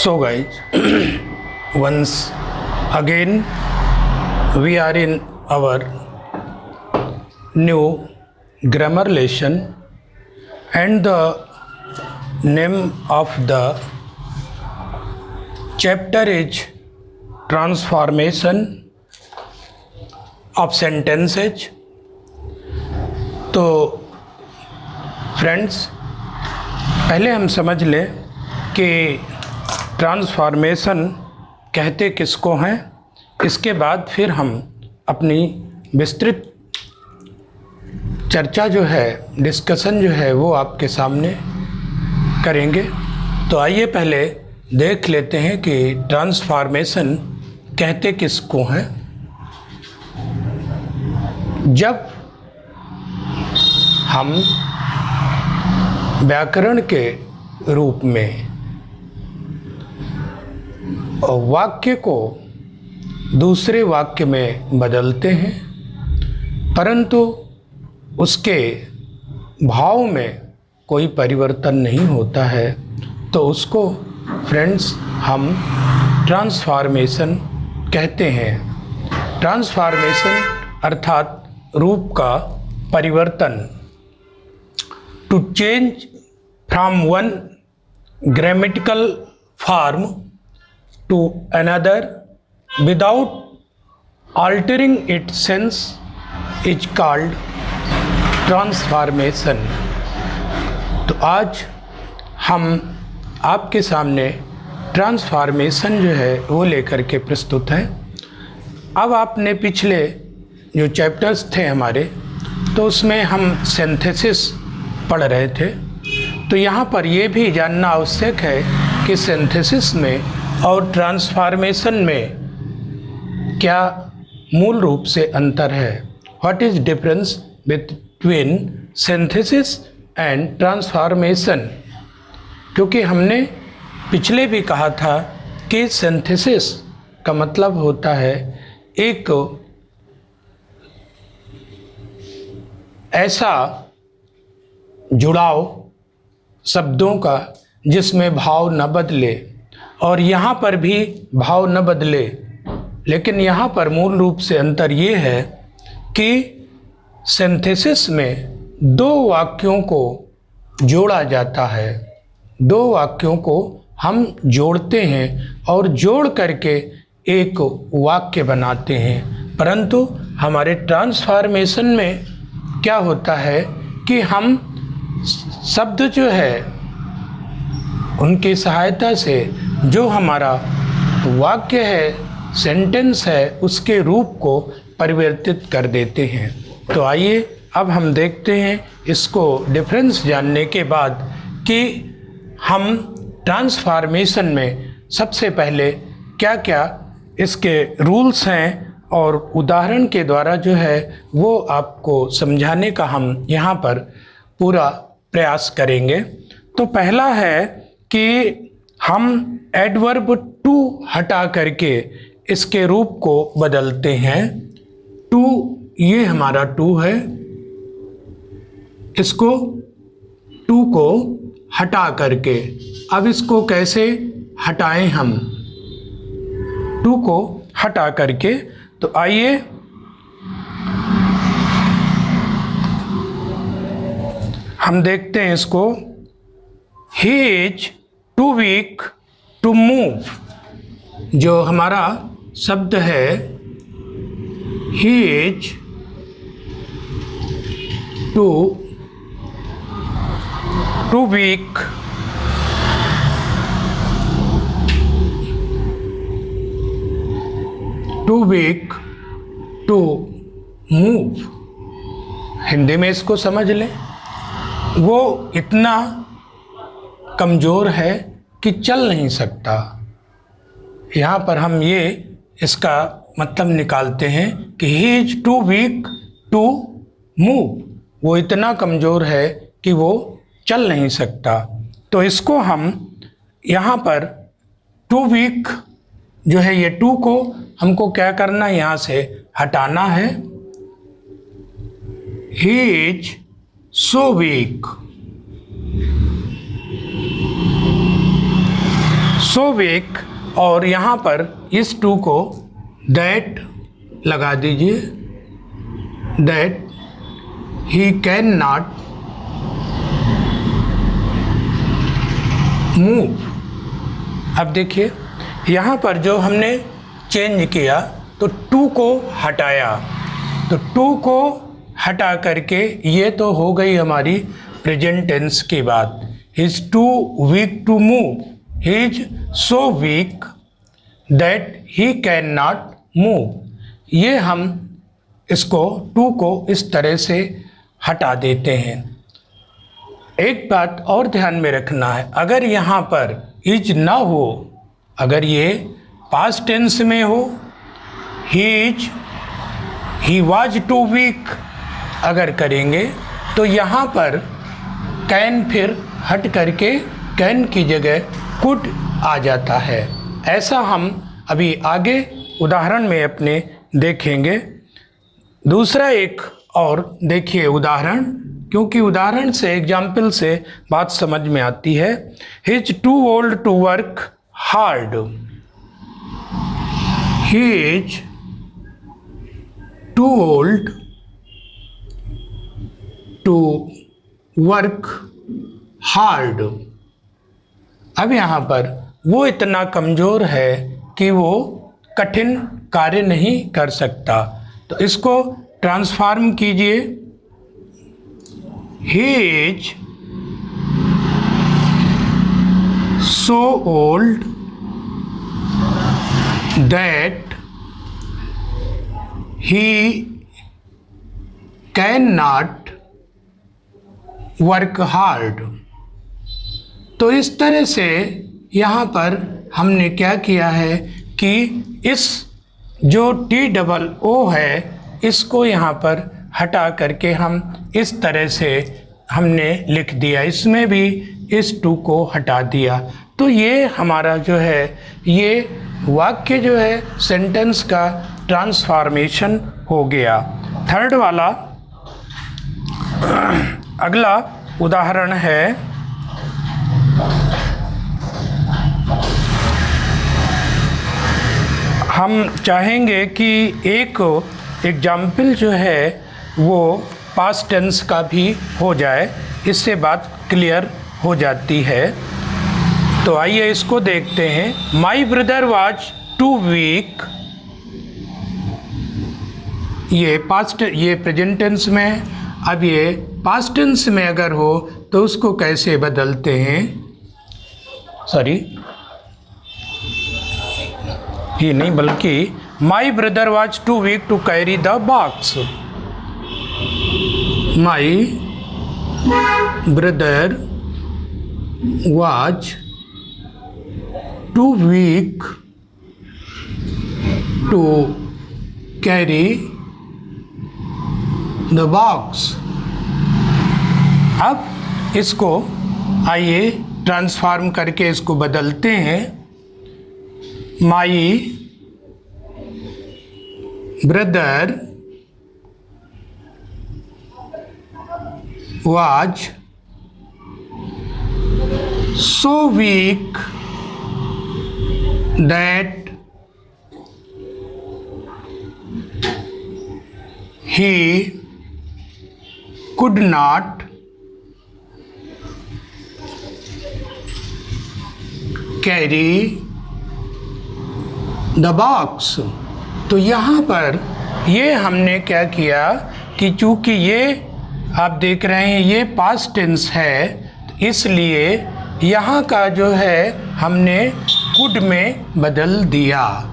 So guys, once again we are in our new grammar lesson, and the name of the chapter is transformation of sentences. तो friends, पहले हम समझ लें कि transformation कहते किसको हैं। इसके बाद फिर हम अपनी विस्तृत चर्चा जो है, डिस्कशन जो है, वो आपके सामने करेंगे। तो आइए पहले देख लेते हैं कि ट्रांसफॉर्मेशन कहते किसको हैं। जब हम व्याकरण के रूप में वाक्य को दूसरे वाक्य में बदलते हैं, परंतु उसके भाव में कोई परिवर्तन नहीं होता है, तो उसको फ्रेंड्स हम ट्रांसफॉर्मेशन कहते हैं। ट्रांसफॉर्मेशन अर्थात रूप का परिवर्तन। To change from one grammatical form to another without altering its sense is called transformation। तो आज हम आपके सामने ट्रांसफॉर्मेशन जो है वो लेकर के प्रस्तुत हैं। अब आपने पिछले जो चैप्टर्स थे हमारे, तो उसमें हम सिंथेसिस पढ़ रहे थे। तो यहाँ पर ये भी जानना आवश्यक है कि सिंथेसिस में और ट्रांसफॉर्मेशन में क्या मूल रूप से अंतर है। What is difference between synthesis and transformation. क्योंकि हमने पिछले भी कहा था कि सिंथेसिस का मतलब होता है एक ऐसा जुड़ाव शब्दों का जिसमें भाव न बदले, और यहाँ पर भी भाव न बदले, लेकिन यहाँ पर मूल रूप से अंतर ये है कि सिंथेसिस में दो वाक्यों को जोड़ा जाता है। दो वाक्यों को हम जोड़ते हैं और जोड़ करके एक वाक्य बनाते हैं। परंतु हमारे ट्रांसफॉर्मेशन में क्या होता है कि हम शब्द जो है उनकी सहायता से जो हमारा वाक्य है, सेंटेंस है, उसके रूप को परिवर्तित कर देते हैं। तो आइए अब हम देखते हैं इसको डिफरेंस जानने के बाद कि हम ट्रांसफॉर्मेशन में सबसे पहले क्या क्या इसके रूल्स हैं, और उदाहरण के द्वारा जो है वो आपको समझाने का हम यहाँ पर पूरा प्रयास करेंगे। तो पहला है कि हम एडवर्ब टू हटा करके इसके रूप को बदलते हैं। टू, ये हमारा टू है, इसको टू को हटा करके, अब इसको कैसे हटाएं हम टू को हटा करके। तो आइए हम देखते हैं इसको। He is too weak to move, जो हमारा शब्द है he is too weak to move. Hindi में इसको समझ लें, वो इतना कमज़ोर है कि चल नहीं सकता। यहाँ पर हम ये इसका मतलब निकालते हैं कि he is too weak to move, वो इतना कमज़ोर है कि वो चल नहीं सकता। तो इसको हम यहाँ पर टू वीक जो है, ये टू को हमको क्या करना है, यहाँ से हटाना है। He is so week, so weak, और यहाँ पर इस टू को दैट लगा दीजिए, that he can not move. अब देखिए यहाँ पर जो हमने चेंज किया तो टू को हटाया, तो टू को हटा करके ये तो हो गई हमारी प्रेजेंट टेंस की बात। He is too weak to move, he is so weak that he can not move. ये हम इसको टू को इस तरह से हटा देते हैं। एक बात और ध्यान में रखना है, अगर यहाँ पर इज ना हो, अगर ये पास्ट टेंस में हो, ही वाज टू वीक अगर करेंगे तो यहाँ पर कैन फिर हट करके कैन की जगह कुड आ जाता है। ऐसा हम अभी आगे उदाहरण में अपने देखेंगे। दूसरा एक और देखिए उदाहरण, क्योंकि उदाहरण से एग्जाम्पल से बात समझ में आती है। He is too old to work hard, he is too old to work hard. अब यहाँ पर वो इतना कमज़ोर है कि वो कठिन कार्य नहीं कर सकता, तो इसको ट्रांसफॉर्म कीजिए। ही is so old that he can not work hard. तो इस तरह से यहाँ पर हमने क्या किया है कि इस जो TOO है इसको यहाँ पर हटा करके हम इस तरह से हमने लिख दिया, इसमें भी इस टू को हटा दिया। तो ये हमारा जो है ये वाक्य जो है सेंटेंस का ट्रांसफॉर्मेशन हो गया। थर्ड वाला अगला उदाहरण है, हम चाहेंगे कि एक एग्जाम्पल जो है वो पास्ट टेंस का भी हो जाए, इससे बात क्लियर हो जाती है। तो आइए इसको देखते हैं। My brother was too weak, ये पास्ट, ये प्रेजेंट टेंस में है। अब ये पास्ट टेंस में अगर हो तो उसको कैसे बदलते हैं, सॉरी ये नहीं बल्कि my brother was too weak to carry the box. My brother was too weak to carry the box. अब इसको आइए ट्रांसफॉर्म करके इसको बदलते हैं। My brother was so weak that he could not carry the box। तो यहाँ पर ये हमने क्या किया कि चूँकि ये आप देख रहे हैं ये पास्ट टेंस है, तो इसलिए यहाँ का जो है हमने could में बदल दिया।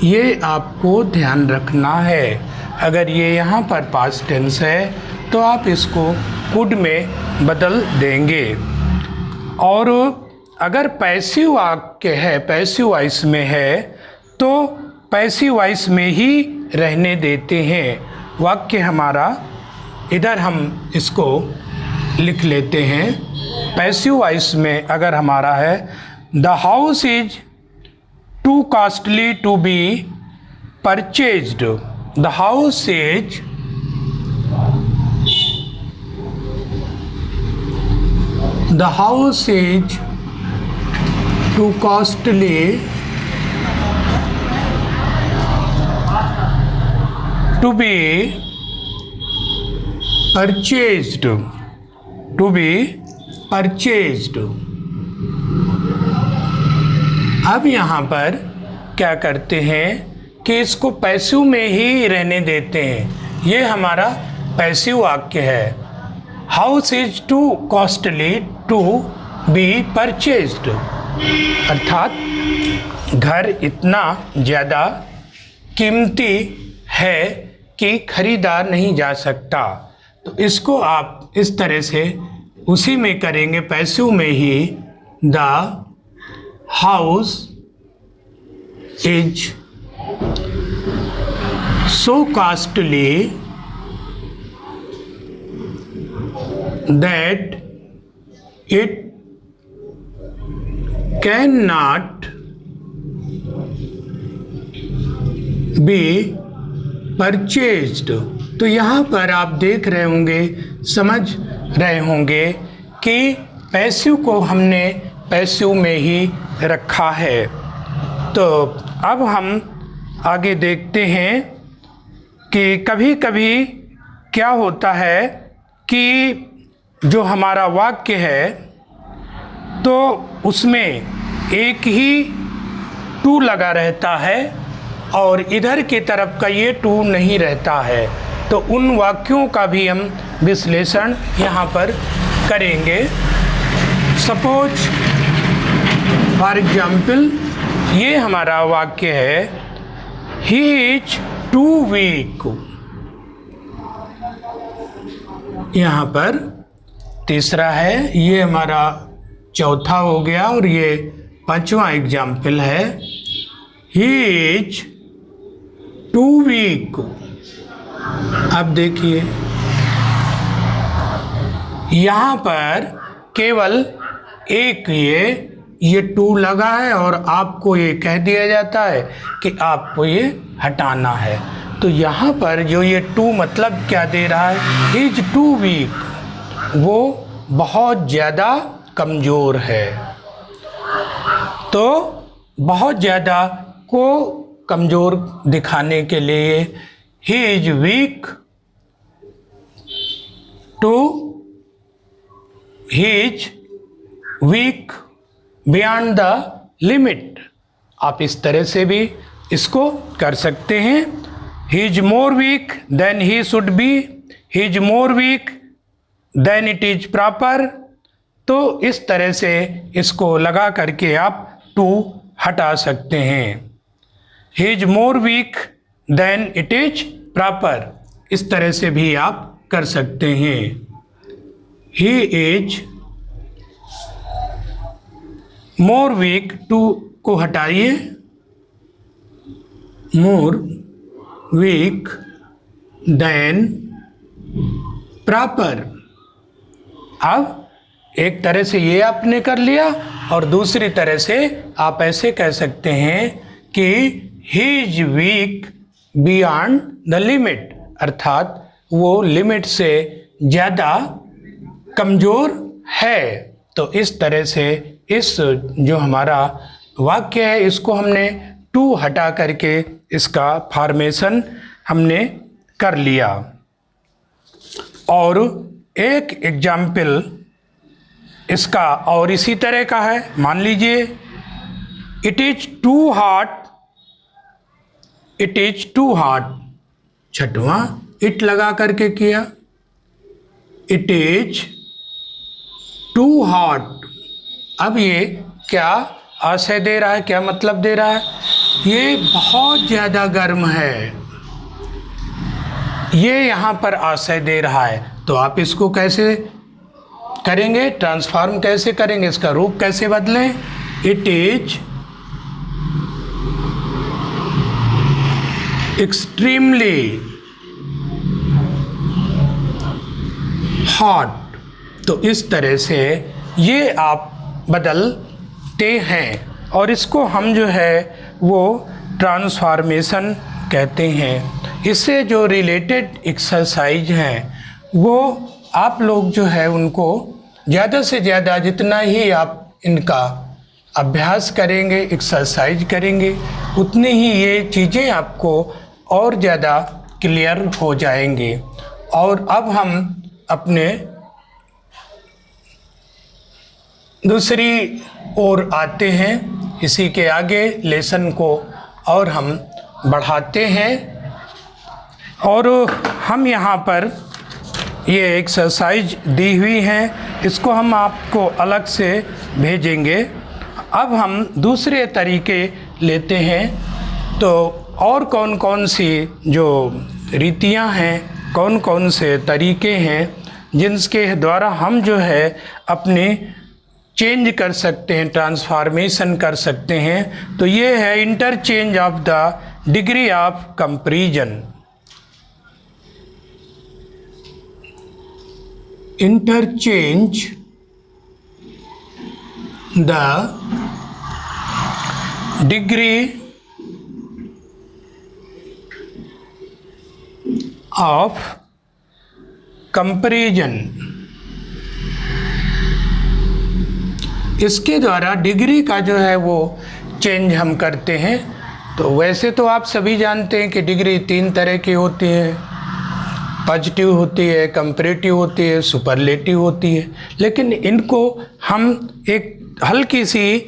ये आपको ध्यान रखना है। अगर ये यहाँ पर पास्ट टेंस है तो आप इसको कुड में बदल देंगे। और अगर पैसिव वाक्य है, पैसिव वॉइस में है, तो पैसिव वॉइस में ही रहने देते हैं वाक्य हमारा। इधर हम इसको लिख लेते हैं। पैसिव वॉइस में अगर हमारा है the house is too costly to be purchased. The house is too costly to be purchased, to be purchased. अब यहाँ पर क्या करते हैं कि इसको पैसिव में ही रहने देते हैं। ये हमारा पैसिव वाक्य है। House is too costly to be purchased, अर्थात घर इतना ज़्यादा कीमती है कि खरीदा नहीं जा सकता। तो इसको आप इस तरह से उसी में करेंगे, पैसिव में ही। The house is so costly that it can not be purchased. तो यहाँ पर आप देख रहे होंगे, समझ रहे होंगे कि पैसिव को हमने पैसिव में ही रखा है। तो अब हम आगे देखते हैं कि कभी कभी क्या होता है कि जो हमारा वाक्य है तो उसमें एक ही टू लगा रहता है और इधर की तरफ का ये टू नहीं रहता है। तो उन वाक्यों का भी हम विश्लेषण यहाँ पर करेंगे। सपोज फॉर एग्जाम्पल, ये हमारा वाक्य है, ही इज टू वीक। यहाँ पर तीसरा है, ये हमारा चौथा हो गया और ये पांचवा एग्जाम्पल है, ही इज टू वीक। अब देखिए यहाँ पर केवल एक ये टू लगा है और आपको ये कह दिया जाता है कि आपको ये हटाना है। तो यहाँ पर जो ये टू मतलब क्या दे रहा है, इज टू वीक, वो बहुत ज़्यादा कमज़ोर है। तो बहुत ज़्यादा को कमज़ोर दिखाने के लिए he is weak too, he is weak beyond the limit. आप इस तरह से भी इसको कर सकते हैं। He is more weak than he should be, he is more weak than it is proper. तो इस तरह से इसको लगा करके आप टू हटा सकते हैं। He is more weak than it is proper, इस तरह से भी आप कर सकते हैं। He is more weak, too को हटाइए, मोर वीक देन प्रॉपर। अब एक तरह से ये आपने कर लिया और दूसरी तरह से आप ऐसे कह सकते हैं कि he is weak beyond the limit, अर्थात वो लिमिट से ज़्यादा कमज़ोर है। तो इस तरह से इस जो हमारा वाक्य है इसको हमने टू हटा करके इसका फॉर्मेशन हमने कर लिया। और एक एग्जाम्पल इसका और इसी तरह का है। मान लीजिए it is too hot, it is too hot, छठवां इट लगा करके किया, इट इज टू हॉट। अब ये क्या आशय दे रहा है, क्या मतलब दे रहा है, ये बहुत ज़्यादा गर्म है, ये यहाँ पर आशय दे रहा है। तो आप इसको कैसे करेंगे, ट्रांसफॉर्म कैसे करेंगे, इसका रूप कैसे बदलें। It is extremely hot. तो इस तरह से ये आप बदलते हैं और इसको हम जो है वो ट्रांसफॉर्मेशन कहते हैं। इससे जो रिलेटेड एक्सरसाइज हैं वो आप लोग जो है उनको ज़्यादा से ज़्यादा जितना ही आप इनका अभ्यास करेंगे, एक्सरसाइज करेंगे, उतनी ही ये चीज़ें आपको और ज़्यादा क्लियर हो जाएंगी। और अब हम अपने दूसरी ओर आते हैं, इसी के आगे लेसन को और हम बढ़ाते हैं। और हम यहाँ पर ये एक्सरसाइज दी हुई है, इसको हम आपको अलग से भेजेंगे। अब हम दूसरे तरीके लेते हैं। तो और कौन कौन सी जो रीतियाँ हैं, कौन कौन से तरीके हैं जिनके द्वारा हम जो है अपने चेंज कर सकते हैं, ट्रांसफॉर्मेशन कर सकते हैं। तो ये है interchange of the degree of comparison. Interchange the degree of comparison. इसके द्वारा डिग्री का जो है वो चेंज हम करते हैं। तो वैसे तो आप सभी जानते हैं कि डिग्री 3 तरह की होती है, पॉजिटिव होती है, कंपैरेटिव होती है, सुपरलेटिव होती है। लेकिन इनको हम एक हल्की सी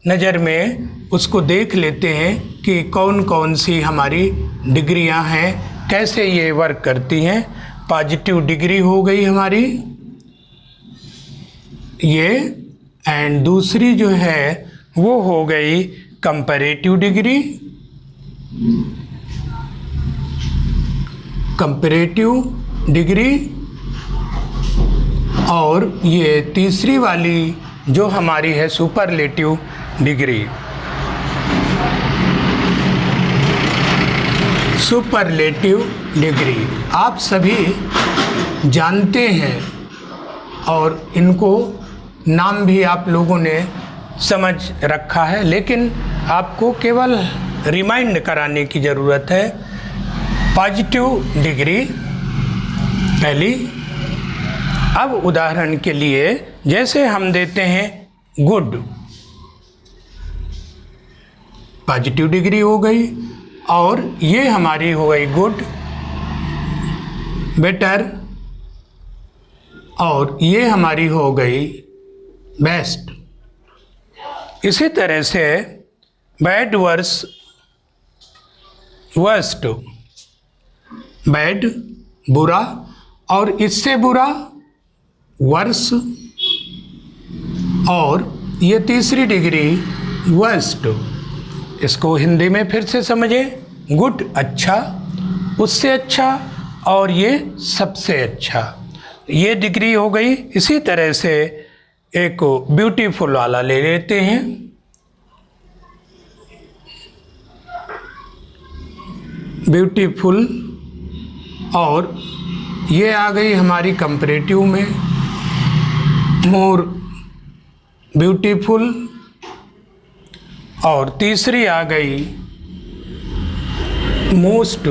नज़र में उसको देख लेते हैं कि कौन कौन सी हमारी डिग्रियां हैं, कैसे ये वर्क करती हैं। पॉजिटिव डिग्री हो गई हमारी ये, एंड दूसरी जो है वो हो गई कंपैरेटिव डिग्री। Comparative degree. और ये तीसरी वाली जो हमारी है सुपरलेटिव डिग्री। सुपरलेटिव डिग्री आप सभी जानते हैं और इनको नाम भी आप लोगों ने समझ रखा है, लेकिन आपको केवल रिमाइंड कराने की ज़रूरत है। पॉजिटिव डिग्री पहली। अब उदाहरण के लिए जैसे हम देते हैं गुड, पॉजिटिव डिग्री हो गई, और ये हमारी हो गई गुड, बेटर, और ये हमारी हो गई बेस्ट। इसी तरह से बैड वर्स वर्स्ट, बैड बुरा, और इससे बुरा वर्स, और ये तीसरी डिग्री वर्स्ट। इसको हिंदी में फिर से समझें, गुड अच्छा, उससे अच्छा, और ये सबसे अच्छा। ये डिग्री हो गई। इसी तरह से एक ब्यूटीफुल वाला ले लेते हैं। ब्यूटीफुल, और ये आ गई हमारी कंपैरेटिव में मोर ब्यूटीफुल, और तीसरी आ गई मोस्ट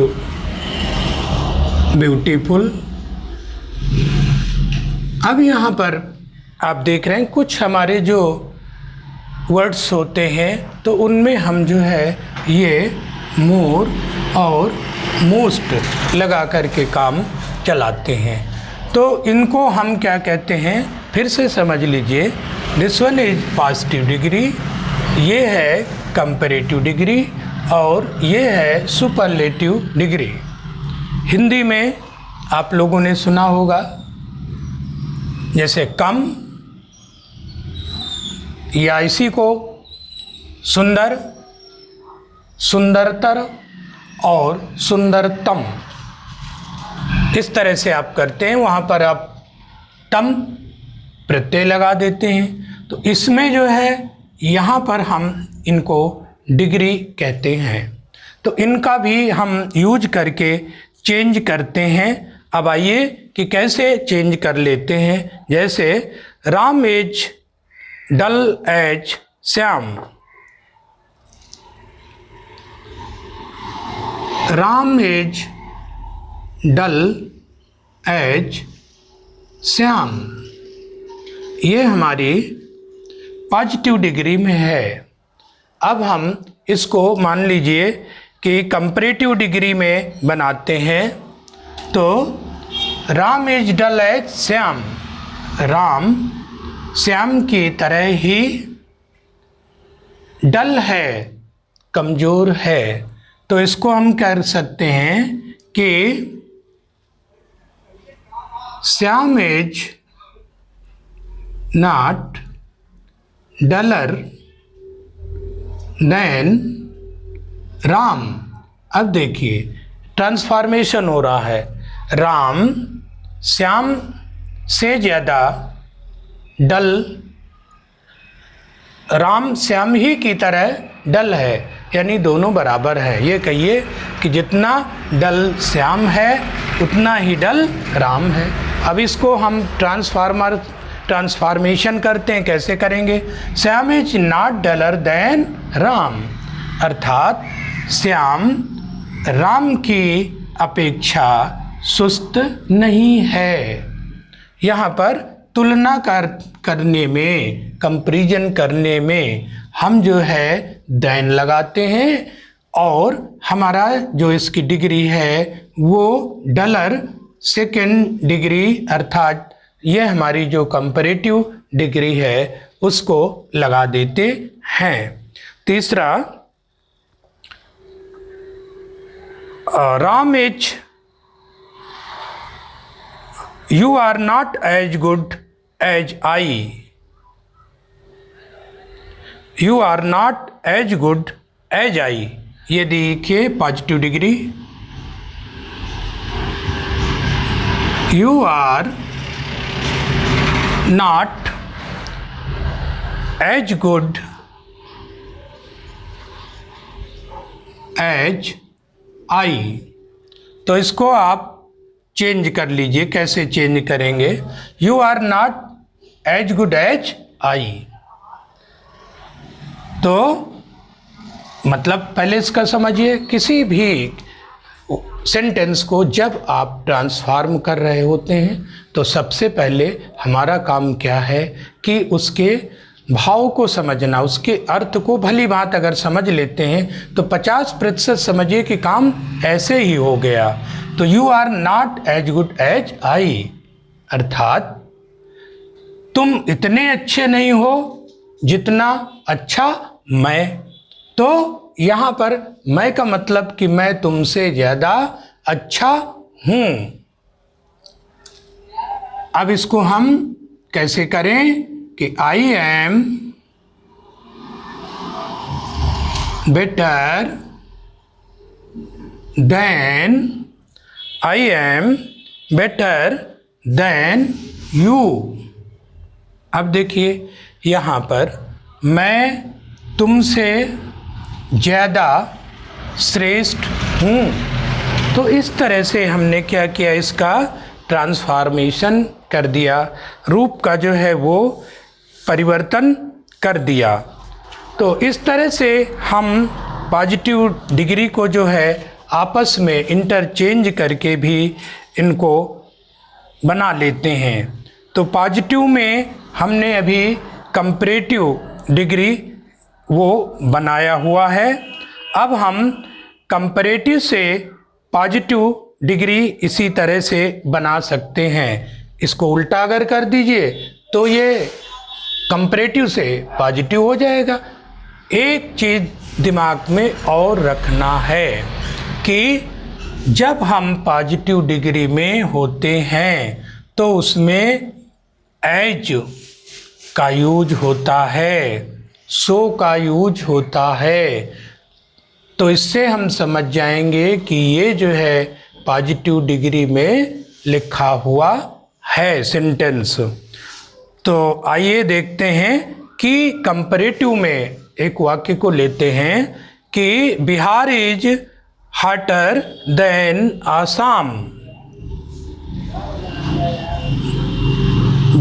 ब्यूटीफुल। अब यहाँ पर आप देख रहे हैं कुछ हमारे जो वर्ड्स होते हैं तो उनमें हम जो है ये मोर और मोस्ट लगा करके काम चलाते हैं। तो इनको हम क्या कहते हैं, फिर से समझ लीजिए। This one is positive degree, ये है कंपैरेटिव डिग्री, और ये है सुपरलेटिव डिग्री। हिंदी में आप लोगों ने सुना होगा, जैसे कम, या इसी को सुंदर, सुंदरतर और सुंदरतम, इस तरह से आप करते हैं। वहाँ पर आप तम प्रत्यय लगा देते हैं। तो इसमें जो है यहाँ पर हम इनको डिग्री कहते हैं। तो इनका भी हम यूज करके चेंज करते हैं। अब आइए कि कैसे चेंज कर लेते हैं। जैसे Ram is dull as Shyam, Ram is dull as Shyam. ये हमारी पॉजिटिव डिग्री में है। अब हम इसको मान लीजिए कि कंपैरेटिव डिग्री में बनाते हैं। तो Ram is dull as Shyam, Ram Shyam की तरह ही डल है, कमज़ोर है। तो इसको हम कह सकते हैं कि Shyam is not duller than Ram. अब देखिए ट्रांसफॉर्मेशन हो रहा है, राम श्याम से ज़्यादा डल, राम श्याम ही की तरह डल है, यानी दोनों बराबर है। ये कहिए कि जितना डल श्याम है उतना ही डल राम है। अब इसको हम ट्रांसफॉर्मेशन करते हैं, कैसे करेंगे? Shyam is not duller than Ram, अर्थात श्याम राम की अपेक्षा सुस्त नहीं है। यहाँ पर तुलना करने में, कंपैरिजन करने में हम जो है देन लगाते हैं और हमारा जो इसकी डिग्री है वो डलर सेकेंड डिग्री, अर्थात ये हमारी जो कंपैरेटिव डिग्री है उसको लगा देते हैं। तीसरा, Ram is you are not as good as I, you are not as good as I. ये देखिए positive degree, you are not as good as I. तो इसको आप चेंज कर लीजिए, कैसे चेंज करेंगे? You are not as good as I. तो मतलब पहले इसका समझिए, किसी भी सेंटेंस को जब आप ट्रांसफॉर्म कर रहे होते हैं तो सबसे पहले हमारा काम क्या है कि उसके भाव को समझना, उसके अर्थ को भली बात अगर समझ लेते हैं तो 50% समझिए कि काम ऐसे ही हो गया। तो you are not as good as I, अर्थात तुम इतने अच्छे नहीं हो जितना अच्छा मैं। तो यहाँ पर मैं का मतलब कि मैं तुमसे ज़्यादा अच्छा हूँ। अब इसको हम कैसे करें कि I am better than, I am better than you. अब देखिए यहाँ पर मैं तुमसे ज़्यादा श्रेष्ठ हूँ। तो इस तरह से हमने क्या किया, इसका ट्रांसफॉर्मेशन कर दिया, रूप का जो है वो परिवर्तन कर दिया। तो इस तरह से हम पॉजिटिव डिग्री को जो है आपस में इंटरचेंज करके भी इनको बना लेते हैं। तो पॉजिटिव में हमने अभी कंपैरेटिव डिग्री वो बनाया हुआ है। अब हम कंपैरेटिव से पॉजिटिव डिग्री इसी तरह से बना सकते हैं। इसको उल्टा अगर कर दीजिए तो ये कंपैरेटिव से पॉजिटिव हो जाएगा। एक चीज़ दिमाग में और रखना है कि जब हम पॉजिटिव डिग्री में होते हैं तो उसमें एज का यूज होता है, सो का यूज होता है। तो इससे हम समझ जाएंगे कि ये जो है पॉजिटिव डिग्री में लिखा हुआ है सेंटेंस। तो आइए देखते हैं कि कंपैरेटिव में एक वाक्य को लेते हैं कि Bihar is hotter then Assam.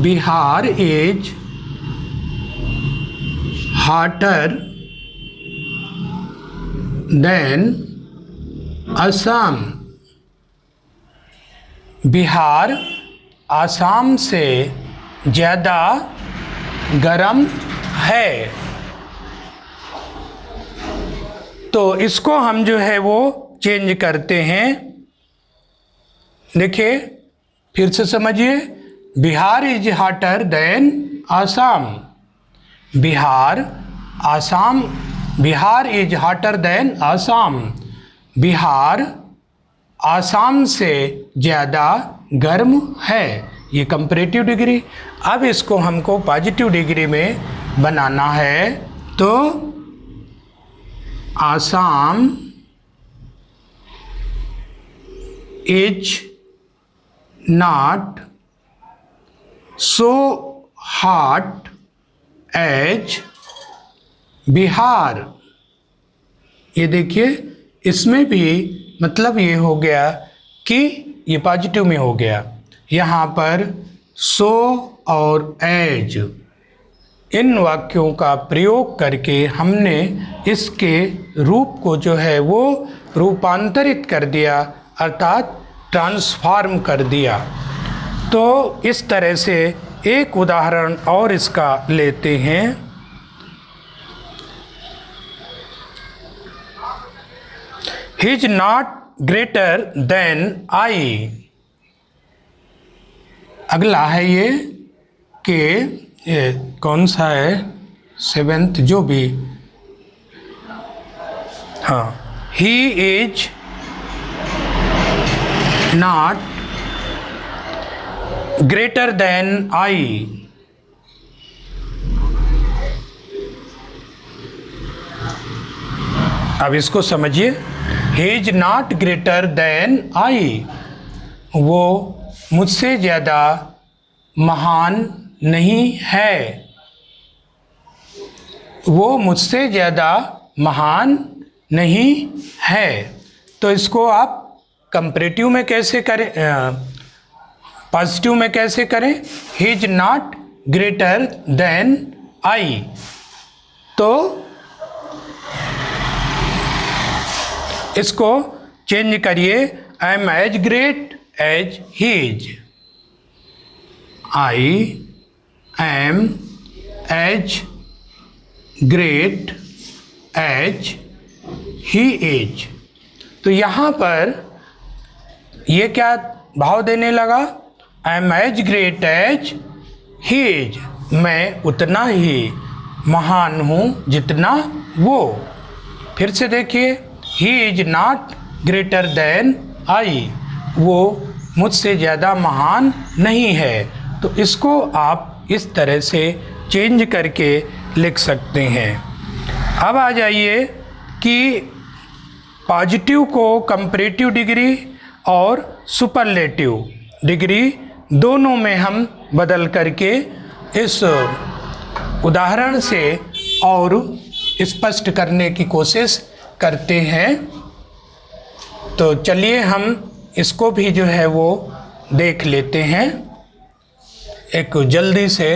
Bihar is hotter then Assam. Bihar Assam से ज़्यादा गर्म है। तो इसको हम जो है वो चेंज करते हैं। देखिए फिर से समझिए, Bihar is hotter then Assam. Bihar Assam, Bihar is hotter then Assam. Bihar Assam से ज़्यादा गर्म है। ये कंपैरेटिव डिग्री। अब इसको हमको पॉजिटिव डिग्री में बनाना है, तो Assam is not so hot as Bihar. ये देखिए इसमें भी मतलब ये हो गया कि ये पॉजिटिव में हो गया। यहाँ पर सो और एज इन वाक्यों का प्रयोग करके हमने इसके रूप को जो है वो रूपांतरित कर दिया, अर्थात ट्रांसफॉर्म कर दिया। तो इस तरह से एक उदाहरण और इसका लेते हैं। He is not greater than I. अगला है ये कि ये कौन सा है, सेवेंथ जो भी, हाँ, he is not greater than I. अब इसको समझिए, he is not greater than I. वो मुझसे ज़्यादा महान नहीं है। वो मुझसे ज़्यादा महान नहीं है। तो इसको आप कंपैरेटिव में कैसे करें, पॉजिटिव में कैसे करें? He is not greater than I. तो इसको चेंज करिए, I am as great as he is. I am as great as he is. तो यहाँ पर ये क्या भाव देने लगा? I am as great as he is. मैं उतना ही महान हूँ जितना वो। फिर से देखिए, he is not greater than I. वो मुझसे ज़्यादा महान नहीं है। तो इसको आप इस तरह से चेंज करके लिख सकते हैं। अब आ जाइए कि पॉजिटिव को कंपैरेटिव डिग्री और सुपरलेटिव डिग्री दोनों में हम बदल करके इस उदाहरण से और स्पष्ट करने की कोशिश करते हैं। तो चलिए हम इसको भी जो है वो देख लेते हैं एक जल्दी से।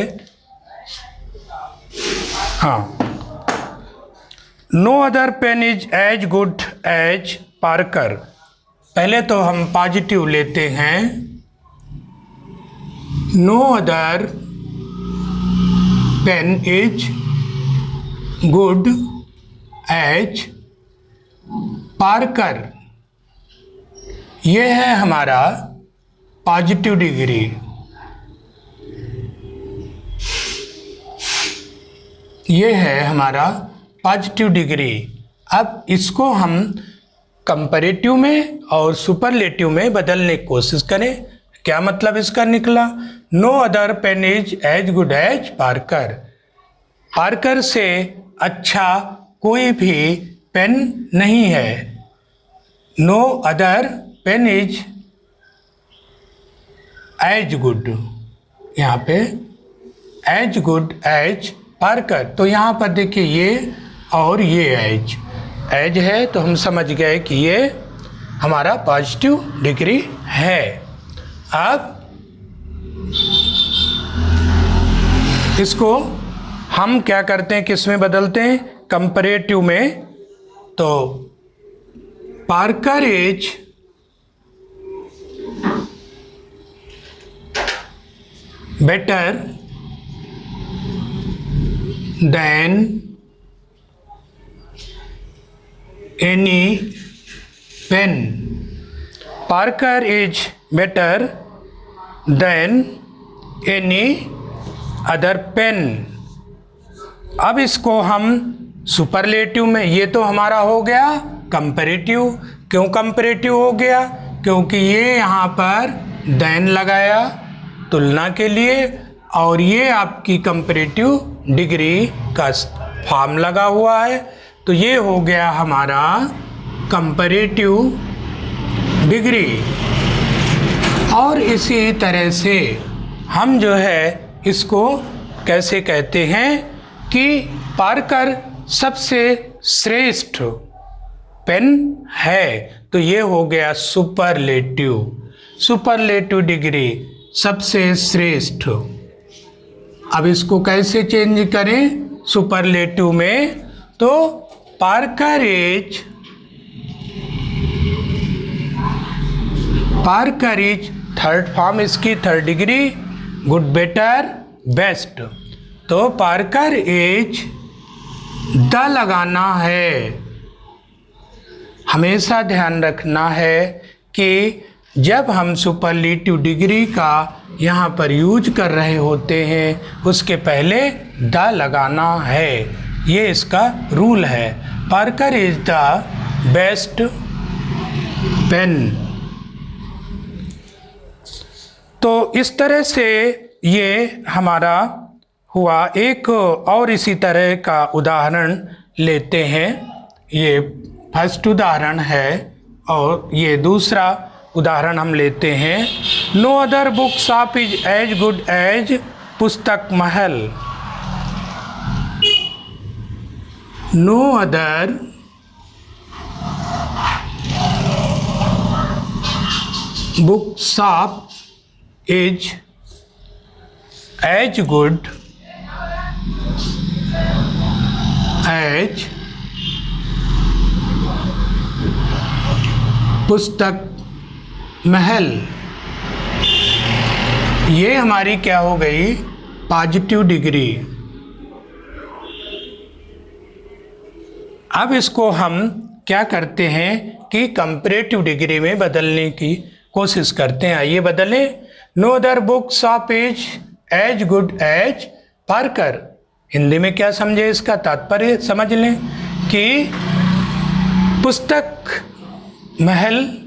हाँ, no other pen is as good as Parker. पहले तो हम पॉजिटिव लेते हैं। No other pen is good as Parker. यह है हमारा पॉजिटिव डिग्री। ये है हमारा पॉजिटिव डिग्री। अब इसको हम कंपैरेटिव में और सुपरलेटिव में बदलने की कोशिश करें। क्या मतलब इसका निकला? No other pen is as good as Parker. Parker से अच्छा कोई भी पेन नहीं है। No other pen is as good, यहाँ पे एज गुड एज पार्कर। तो यहाँ पर देखिए ये और ये एज है, तो हम समझ गए कि ये हमारा पॉजिटिव डिग्री है। अब इसको हम क्या करते हैं, किस में बदलते हैं? कंपैरेटिव में। तो Parker is better than any pen. Parker is better than any other pen. अब इसको हम सुपरलेटिव में, ये तो हमारा हो गया कंपैरेटिव। क्यों कंपैरेटिव हो गया? क्योंकि ये यहाँ पर देन लगाया तुलना के लिए, और ये आपकी कंपैरेटिव डिग्री का फॉर्म लगा हुआ है, तो ये हो गया हमारा कंपैरेटिव डिग्री। और इसी तरह से हम जो है इसको कैसे कहते हैं कि पार्कर सबसे श्रेष्ठ पेन है, तो ये हो गया सुपरलेटिव। सुपरलेटिव डिग्री सबसे श्रेष्ठ। अब इसको कैसे चेंज करें सुपरलेटिव में? तो पार्कर इज थर्ड फॉर्म, इसकी third degree, good better best. तो पार्कर इज द लगाना है। हमेशा ध्यान रखना है कि जब हम सुपरलेटिव डिग्री का यहाँ पर यूज कर रहे होते हैं उसके पहले द लगाना है, ये इसका रूल है। Parker is the best pen. तो इस तरह से ये हमारा हुआ। एक और इसी तरह का उदाहरण लेते हैं। ये फर्स्ट उदाहरण है और ये दूसरा उदाहरण हम लेते हैं। No other book shop is as good as Pustak Mahal. No other book shop is as good as Pustak Mahal. ये हमारी क्या हो गई? Positive degree. अब इसको हम क्या करते हैं कि कंपैरेटिव डिग्री में बदलने की कोशिश करते हैं। आइए बदलें। No other book shop is as good as Parker. Hindi में क्या समझे? इसका तात्पर्य समझ लें कि पुस्तक महल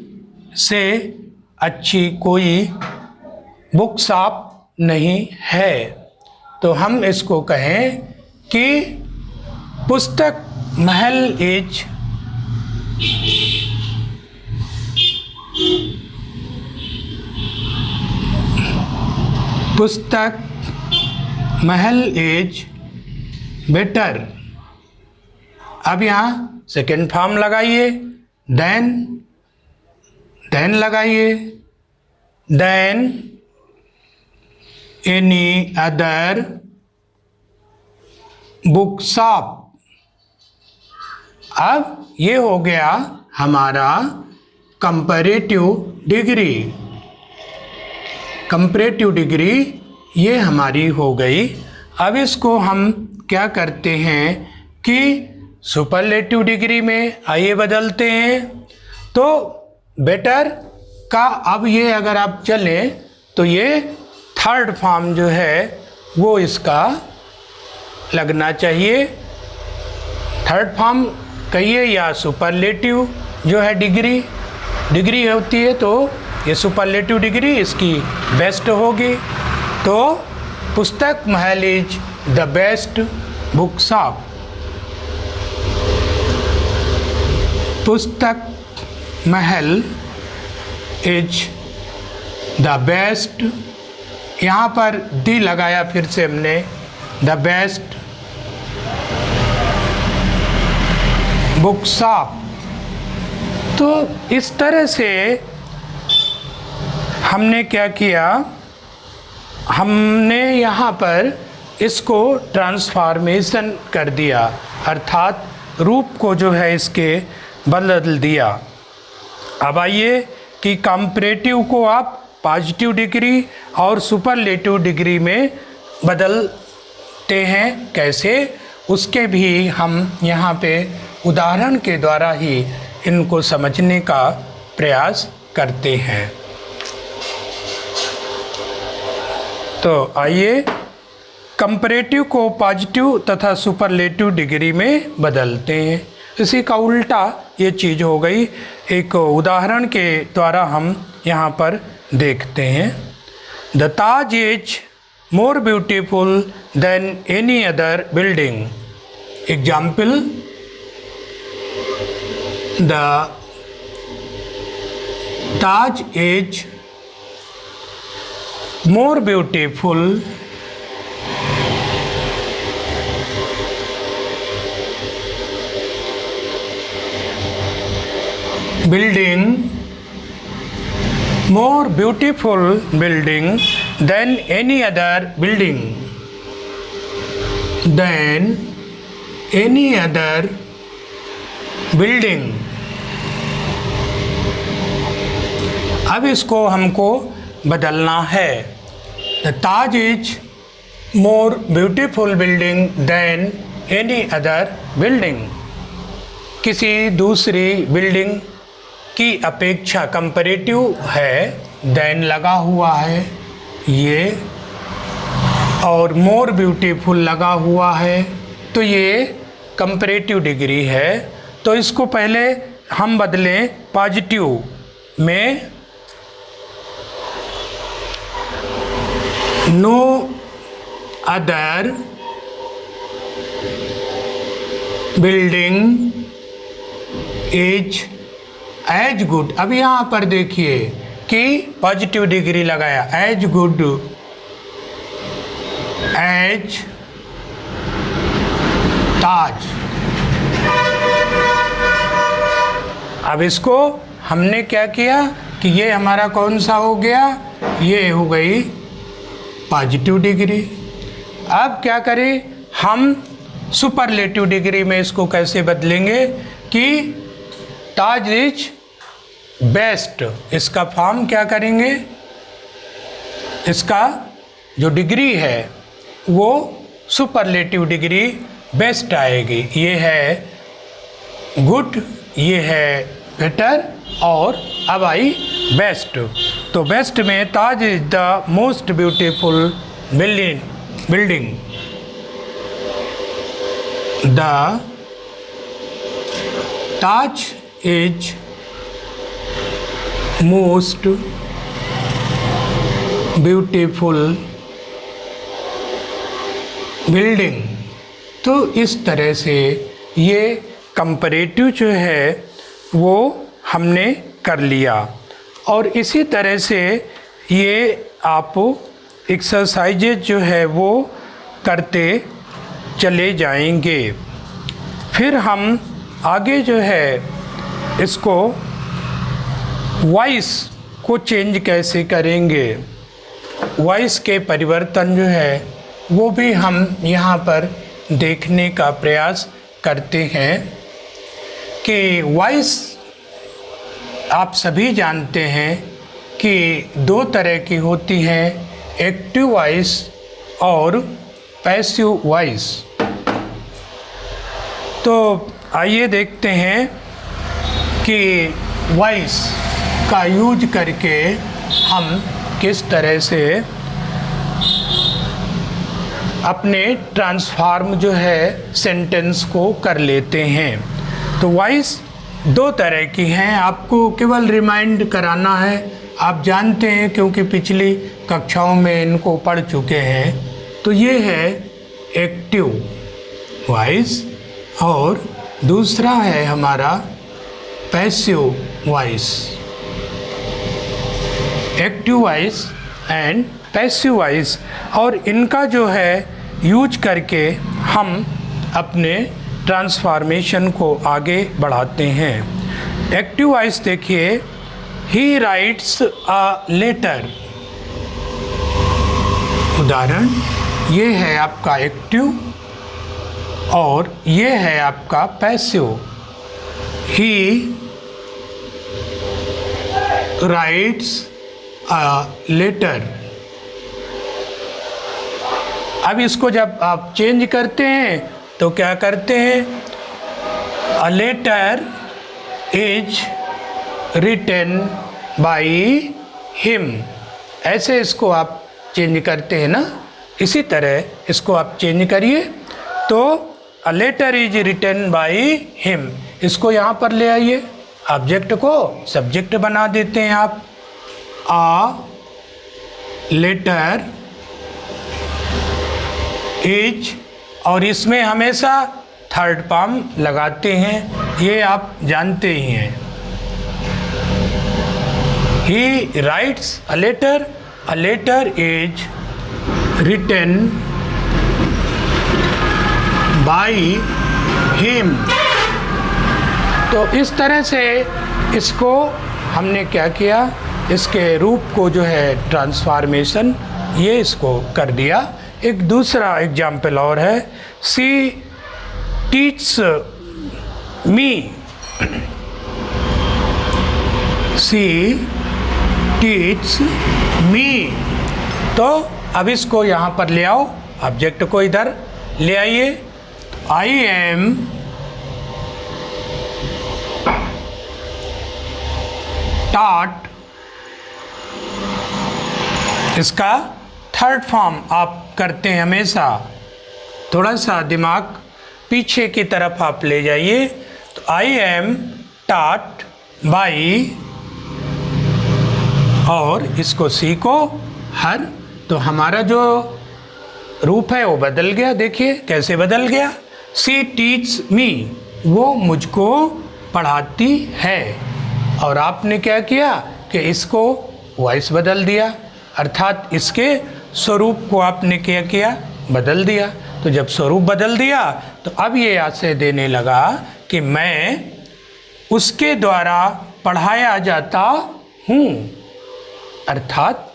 से अच्छी कोई बुक शॉप नहीं है। तो हम इसको कहें कि पुस्तक महल इज पुस्तक महल इज बेटर। अब यहाँ सेकेंड फॉर्म लगाइए, देन लगाइए, then any other book shop. अब ये हो गया हमारा कंपैरेटिव डिग्री। कंपैरेटिव डिग्री ये हमारी हो गई। अब इसको हम क्या करते हैं कि सुपरलेटिव डिग्री में आइए बदलते हैं। तो बेटर का अब ये अगर आप चलें तो ये थर्ड फॉर्म जो है वो इसका लगना चाहिए। थर्ड फॉर्म कहिए या सुपरलेटिव जो है डिग्री होती है, तो ये सुपरलेटिव डिग्री इसकी बेस्ट होगी। तो पुस्तक महल is the best book shop. पुस्तक महल इज द बेस्ट। यहाँ पर दी लगाया फिर से हमने, द बेस्ट बुक शॉप। तो इस तरह से हमने क्या किया, हमने यहाँ पर इसको ट्रांसफॉर्मेशन कर दिया, अर्थात रूप को जो है इसके बदल दिया। अब आइए कि कंपैरेटिव को आप पॉजिटिव डिग्री और सुपरलेटिव डिग्री में बदलते हैं। कैसे? उसके भी हम यहाँ पे उदाहरण के द्वारा ही इनको समझने का प्रयास करते हैं। तो आइए कंपैरेटिव को पॉजिटिव तथा सुपरलेटिव डिग्री में बदलते हैं। इसी का उल्टा ये चीज़ हो गई। एक उदाहरण के द्वारा हम यहाँ पर देखते हैं। The Taj is more beautiful then any other building. Example, the Taj is more beautiful building, more beautiful building than any other building, than any other building। अब इसको हमको बदलना है। The Taj is more beautiful building than any other building। किसी दूसरी building की अपेक्षा comparative है, देन लगा हुआ है ये, और मोर ब्यूटीफुल लगा हुआ है, तो ये कंपैरेटिव डिग्री है। तो इसको पहले हम बदलें पॉजिटिव में। No other building is as good. अब यहाँ पर देखिए कि पॉजिटिव डिग्री लगाया, एज गुड एज ताज। अब इसको हमने क्या किया कि ये हमारा कौन सा हो गया, ये हो गई पॉजिटिव डिग्री। अब क्या करें हम सुपरलेटिव डिग्री में इसको कैसे बदलेंगे कि ताज इज बेस्ट। इसका फॉर्म क्या करेंगे, इसका जो डिग्री है वो सुपरलेटिव डिग्री बेस्ट आएगी। ये है गुड, ये है बेटर, और अब आई बेस्ट। तो बेस्ट में Taj is the most beautiful building. The Taj is most beautiful building. तो इस तरह से ये कंपैरेटिव जो है वो हमने कर लिया, और इसी तरह से ये आप एक्सरसाइजेज जो है वो करते चले जाएंगे। फिर हम आगे जो है इसको वॉइस को चेंज कैसे करेंगे, वॉइस के परिवर्तन जो है वो भी हम यहाँ पर देखने का प्रयास करते हैं कि वॉइस आप सभी जानते हैं कि दो तरह की होती हैं, एक्टिव वॉइस और पैसिव वॉइस। तो आइए देखते हैं कि वॉइस का यूज करके हम किस तरह से अपने ट्रांसफॉर्म जो है सेंटेंस को कर लेते हैं। तो वॉइस दो तरह की हैं, आपको केवल रिमाइंड कराना है। आप जानते हैं क्योंकि पिछली कक्षाओं में इनको पढ़ चुके हैं। तो ये है एक्टिव वॉइस और दूसरा है हमारा passive voice. Active voice and passive voice, और इनका जो है यूज करके हम अपने ट्रांसफॉर्मेशन को आगे बढ़ाते हैं। एक्टिव वॉइस देखिए, ही राइट्स अ लेटर। उदाहरण, ये है आपका एक्टिव और ये है आपका passive. He writes a letter. अब इसको जब आप चेंज करते हैं तो क्या करते हैं, a letter is written by him, ऐसे इसको आप चेंज करते हैं ना, इसी तरह इसको आप चेंज करिए। तो a letter is written by him, इसको यहाँ पर ले आइए, ऑब्जेक्ट को सब्जेक्ट बना देते हैं आप। आ लेटर इज, और इसमें हमेशा थर्ड फॉर्म लगाते हैं, ये आप जानते ही हैं। He writes a letter is written by him. तो इस तरह से इसको हमने क्या किया, इसके रूप को जो है ट्रांसफॉर्मेशन ये इसको कर दिया। एक दूसरा एग्जाम्पल और है, सी टीच मी, सी टीच मी। तो अब इसको यहाँ पर ले आओ, ऑब्जेक्ट को इधर ले आइए। आई एम टॉट, इसका थर्ड फॉर्म आप करते हैं हमेशा, थोड़ा सा दिमाग पीछे की तरफ आप ले जाइए। तो आई एम टॉट बाई, और इसको सीखो हर, तो हमारा जो रूप है वो बदल गया। देखिए कैसे बदल गया, सी टीच मी, वो मुझको पढ़ाती है, और आपने क्या किया कि इसको वॉइस बदल दिया, अर्थात इसके स्वरूप को आपने क्या किया, बदल दिया। तो जब स्वरूप बदल दिया तो अब ये आशय देने लगा कि मैं उसके द्वारा पढ़ाया जाता हूँ, अर्थात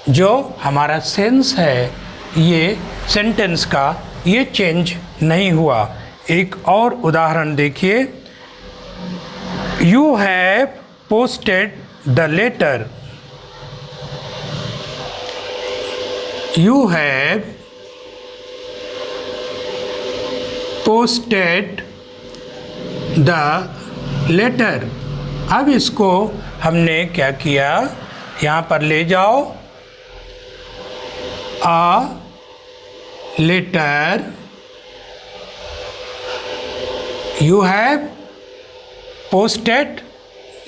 जो हमारा सेंस है ये सेंटेंस का, ये चेंज नहीं हुआ। एक और उदाहरण देखिए, you have posted the letter, you have posted the letter. अब इसको हमने क्या किया, यहाँ पर ले जाओ, a letter, you have posted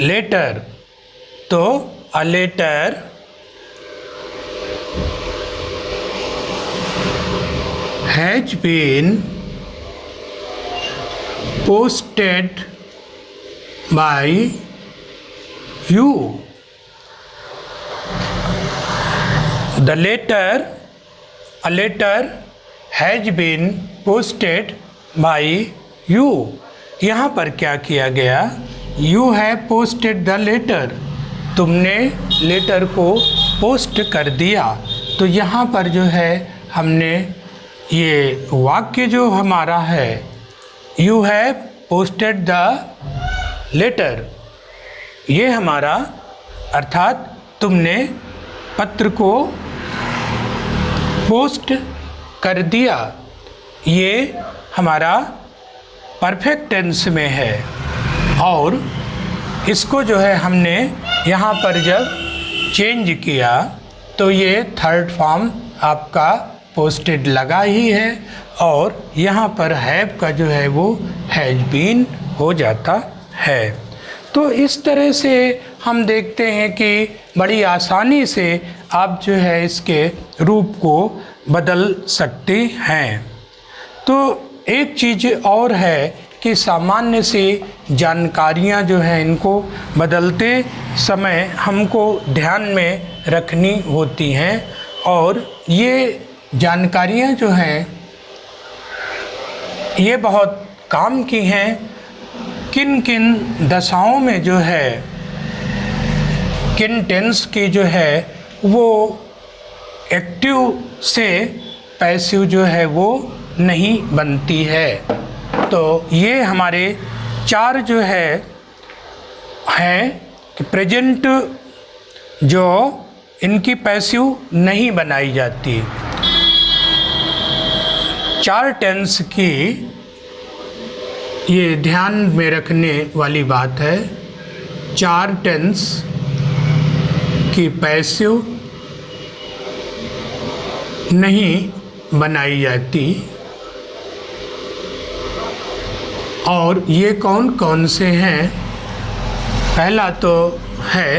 letter, तो a letter has been posted by you. The letter, a letter has been posted by you. यहाँ पर क्या किया गया, you have posted the letter, तुमने लेटर को पोस्ट कर दिया। तो यहाँ पर जो है हमने ये वाक्य जो हमारा है, you have posted the letter, ये हमारा अर्थात तुमने पत्र को पोस्ट कर दिया, ये हमारा परफेक्ट टेंस में है। और इसको जो है हमने यहाँ पर जब चेंज किया तो ये थर्ड फॉर्म आपका पोस्टेड लगा ही है, और यहाँ पर हैव का जो है वो हैज बीन हो जाता है। तो इस तरह से हम देखते हैं कि बड़ी आसानी से आप जो है इसके रूप को बदल सकते हैं। तो एक चीज़ और है कि सामान्य सी जानकारियाँ जो हैं इनको बदलते समय हमको ध्यान में रखनी होती हैं, और ये जानकारियाँ जो हैं ये बहुत काम की हैं। किन किन दशाओं में जो है, किन टेंस की जो है वो एक्टिव से पैसिव जो है वो नहीं बनती है। तो ये हमारे चार जो है कि प्रेजेंट जो इनकी पैसिव नहीं बनाई जाती, 4 टेंस की ये ध्यान में रखने वाली बात है। 4 टेंस की पैसिव नहीं बनाई जाती। और ये कौन कौन से हैं? पहला तो है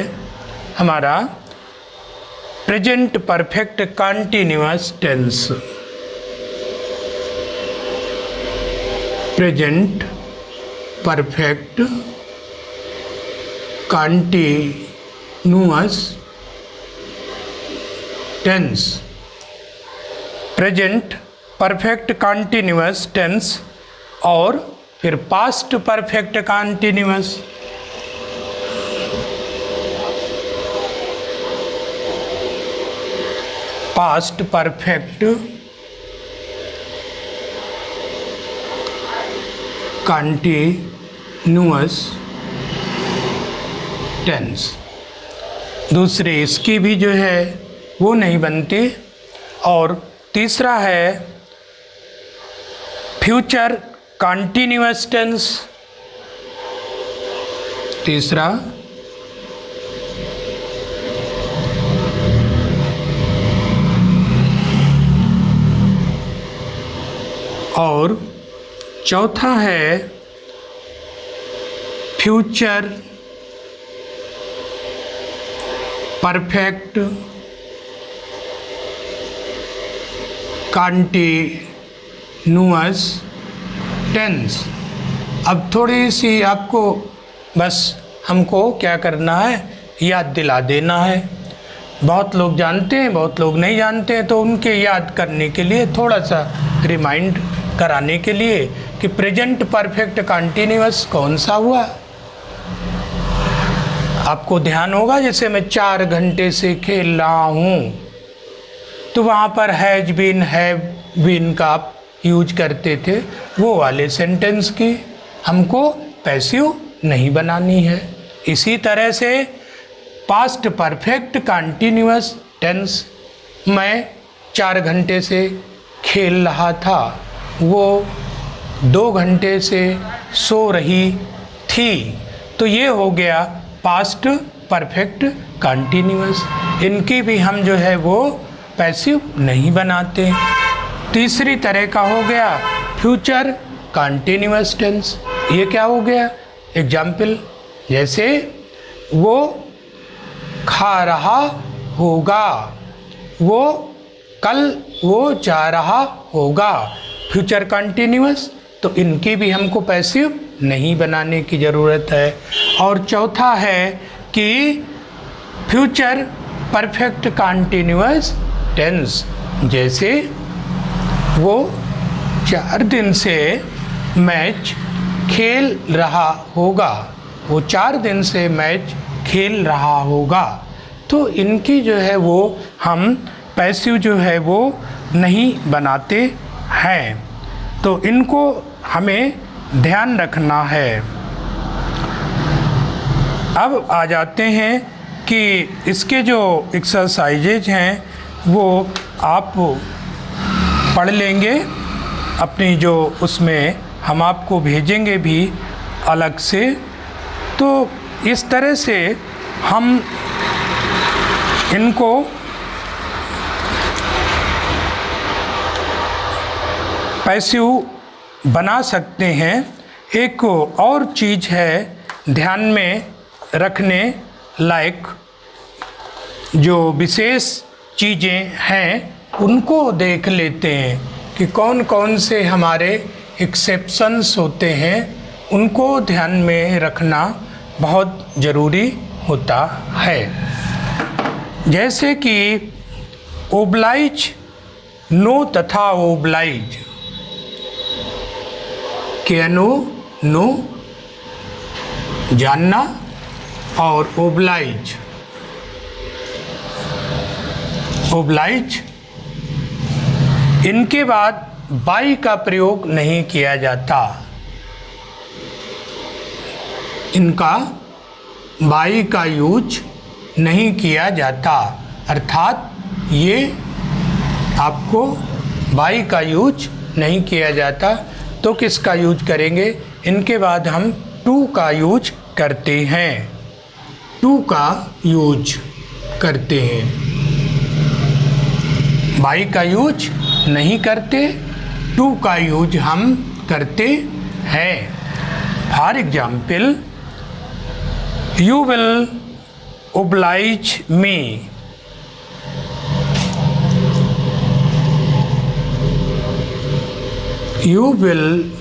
हमारा present perfect continuous tense. Present perfect continuous tense. Present perfect continuous tense और फिर past perfect continuous. Past perfect continuous tense. दूसरे इसकी भी जो है वो नहीं बनती। और तीसरा है फ्यूचर कंटीन्यूअस टेंस। तीसरा और चौथा है फ्यूचर परफेक्ट कंटीन्यूअस टेंस। अब थोड़ी सी आपको बस हमको क्या करना है, याद दिला देना है। बहुत लोग जानते हैं, बहुत लोग नहीं जानते हैं, तो उनके याद करने के लिए थोड़ा सा रिमाइंड कराने के लिए कि प्रेजेंट परफेक्ट कंटीन्यूअस कौन सा हुआ। आपको ध्यान होगा जैसे मैं 4 घंटे से खेल रहा हूँ, तो वहाँ पर हैज बीन हैव बीन का आप यूज करते थे। वो वाले सेंटेंस की हमको पैसिव नहीं बनानी है। इसी तरह से पास्ट परफेक्ट कंटीन्यूअस टेंस, मैं 4 घंटे से खेल रहा था, वो 2 घंटे से सो रही थी, तो ये हो गया पास्ट परफेक्ट कंटीन्यूअस। इनकी भी हम जो है वो पैसिव नहीं बनाते। तीसरी तरह का हो गया फ्यूचर कंटीन्यूअस टेंस। ये क्या हो गया? एग्जाम्पल जैसे वो खा रहा होगा, वो कल वो जा रहा होगा, फ्यूचर कंटीन्यूअस। तो इनकी भी हमको पैसिव नहीं बनाने की ज़रूरत है। और चौथा है कि फ्यूचर परफेक्ट कंटीन्यूअस टेंस, जैसे वो 4 दिन से मैच खेल रहा होगा, वो 4 दिन से मैच खेल रहा होगा। तो इनकी जो है वो हम पैसिव जो है वो नहीं बनाते हैं। तो इनको हमें ध्यान रखना है। अब आ जाते हैं कि इसके जो एक्सरसाइजेज हैं वो आप पढ़ लेंगे अपनी, जो उसमें हम आपको भेजेंगे भी अलग से। तो इस तरह से हम इनको पैसिव बना सकते हैं। एक और चीज़ है ध्यान में रखने लायक, जो विशेष चीज़ें हैं उनको देख लेते हैं कि कौन कौन से हमारे एक्सेप्शंस होते हैं। उनको ध्यान में रखना बहुत ज़रूरी होता है। जैसे कि ओब्लाइज, नो तथा ओब्लाइज। कैनो नो जानना और ओब्लाइज, ओब्लाइज इनके बाद बाई का प्रयोग नहीं किया जाता। इनका बाई का यूज नहीं किया जाता, अर्थात ये आपको बाई का यूज नहीं किया जाता तो किसका यूज करेंगे? इनके बाद हम टू का यूज करते हैं, टू का यूज करते हैं, बाई का यूज नहीं करते, टू का यूज हम करते हैं। For example, you will oblige me, you will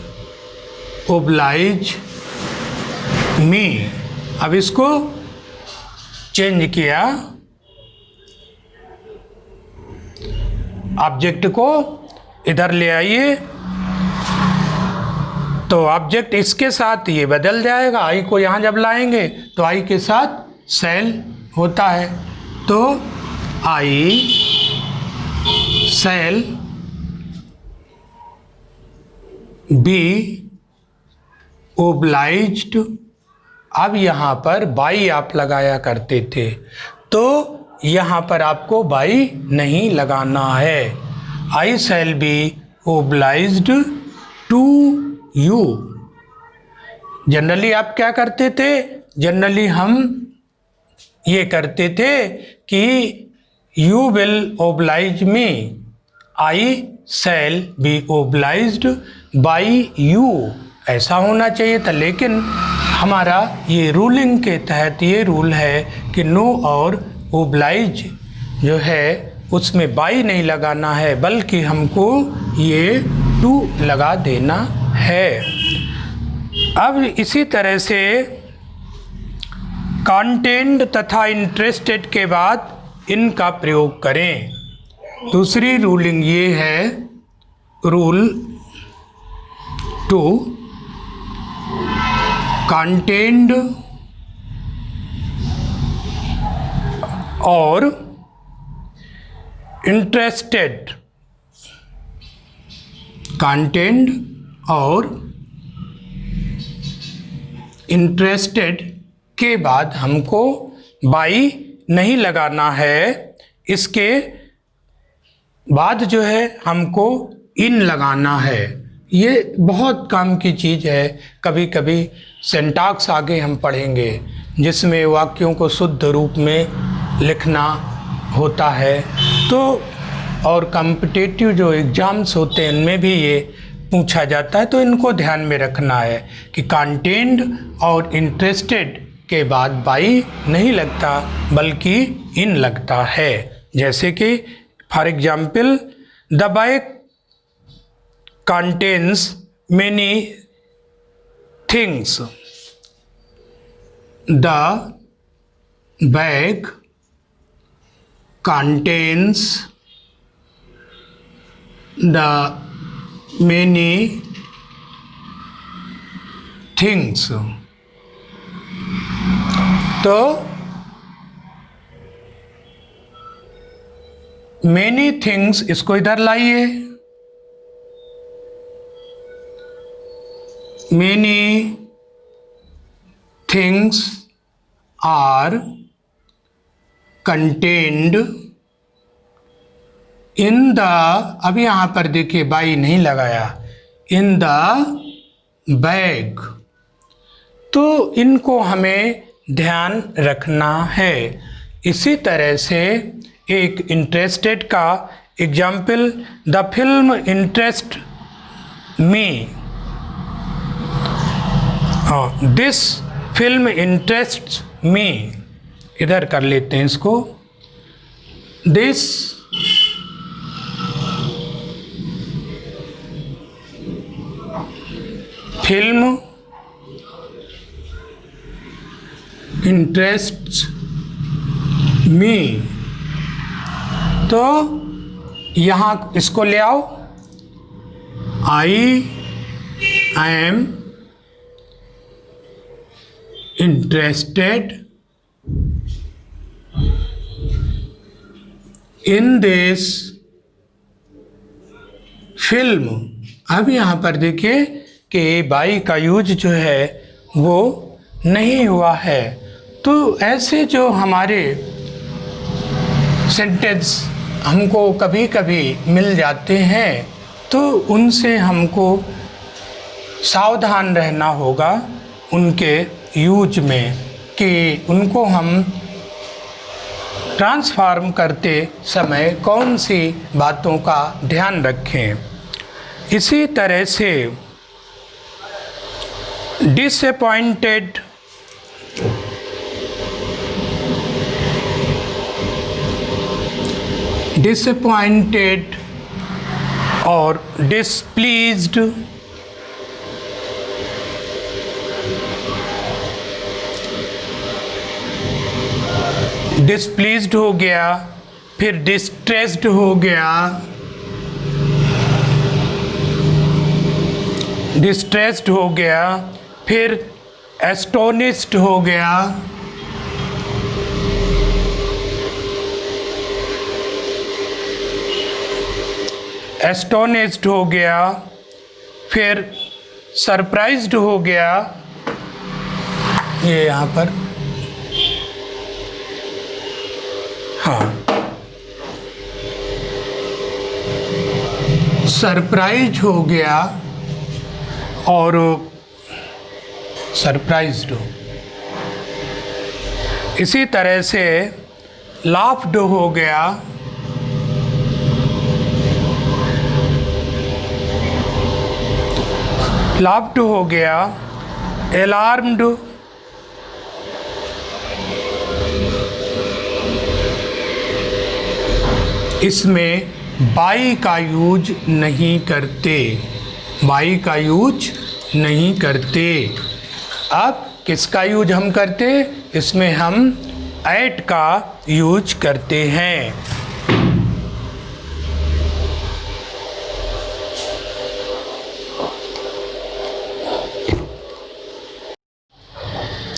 oblige me. अब इसको चेंज किया, ऑब्जेक्ट को इधर ले आइए तो ऑब्जेक्ट इसके साथ ये बदल जाएगा। आई को यहाँ जब लाएंगे तो आई के साथ सेल होता है, तो आई सेल बी ओब्लाइज्ड। अब यहाँ पर बाई आप लगाया करते थे, तो यहाँ पर आपको बाई नहीं लगाना है। I shall be obliged to you. Generally आप क्या करते थे? जनरली हम ये करते थे कि you will oblige me, I shall be obliged by you, ऐसा होना चाहिए था। लेकिन हमारा ये रूलिंग के तहत ये रूल है कि नो और ओब्लाइज जो है उसमें बाई नहीं लगाना है, बल्कि हमको ये टू लगा देना है। अब इसी तरह से कंटेंट तथा इंटरेस्टेड के बाद इनका प्रयोग करें। दूसरी रूलिंग ये है, रूल 2, कंटेंट और इंटरेस्टेड, कंटेंट और इंटरेस्टेड के बाद हमको बाई नहीं लगाना है। इसके बाद जो है हमको इन लगाना है। ये बहुत काम की चीज़ है। कभी कभी सिंटैक्स आगे हम पढ़ेंगे जिसमें वाक्यों को शुद्ध रूप में लिखना होता है, तो और कॉम्पिटिटिव जो एग्ज़ाम्स होते हैं इनमें भी ये पूछा जाता है, तो इनको ध्यान में रखना है कि कंटेंट और इंटरेस्टेड के बाद बाई नहीं लगता बल्कि इन लगता है। जैसे कि for example, the bag contains many things, the bag contains the many things। तो many things इसको इधर लाइए, many things are contained in the, अब यहाँ पर देखिए बाई नहीं लगाया, in the bag, तो इनको हमें ध्यान रखना है। इसी तरह से एक इंटरेस्टेड का example, the film interest me, this film interests me, इधर कर लेते हैं इसको, दिस फिल्म इंटरेस्ट्स मी। तो यहाँ इसको ले आओ, I am interested in this film। अब यहाँ पर देखिए कि बाई का यूज जो है वो नहीं हुआ है। तो ऐसे जो हमारे सेंटेंस हमको कभी कभी मिल जाते हैं तो उनसे हमको सावधान रहना होगा उनके यूज में, कि उनको हम ट्रांसफॉर्म करते समय कौन सी बातों का ध्यान रखें। इसी तरह से डिसअपॉइंटेड, और डिसप्लीज्ड, डिसप्लीज्ड हो गया, फिर डिस्ट्रेस्ड हो गया, डिस्ट्रेस्ड हो गया, फिर एस्टोनिश्ड हो गया, एस्टोनिश्ड हो गया, फिर सरप्राइज्ड हो गया, ये यहाँ पर, हाँ, सरप्राइज हो गया और सरप्राइज्ड हो। इसी तरह से लाफ्ड हो गया, लाफ्ड हो गया, अलार्म्ड, इसमें बाई का यूज नहीं करते, बाई का यूज नहीं करते। अब किसका यूज हम करते? इसमें हम एट का यूज करते हैं।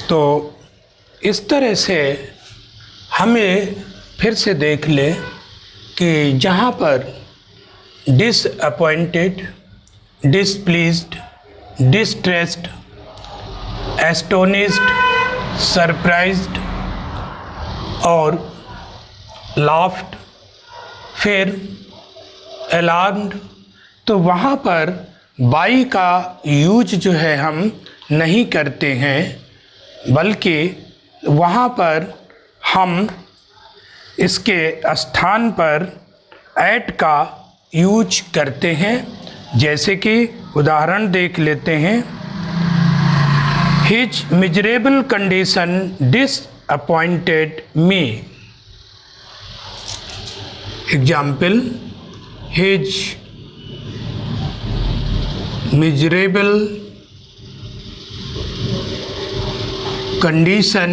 तो इस तरह से हमें फिर से देख ले कि जहाँ पर डिसअपॉइंटेड, डिसप्लीज्ड, डिस्ट्रेस्ड, एस्टोनिश्ड, सरप्राइज्ड और लाफ्ड, फिर अलार्म्ड, तो वहाँ पर बाई का यूज जो है हम नहीं करते हैं, बल्कि वहाँ पर हम इसके स्थान पर एट का यूज करते हैं। जैसे कि उदाहरण देख लेते हैं, हिज मिजरेबल कंडीशन डिसअपॉइंटेड मी। Example, his miserable condition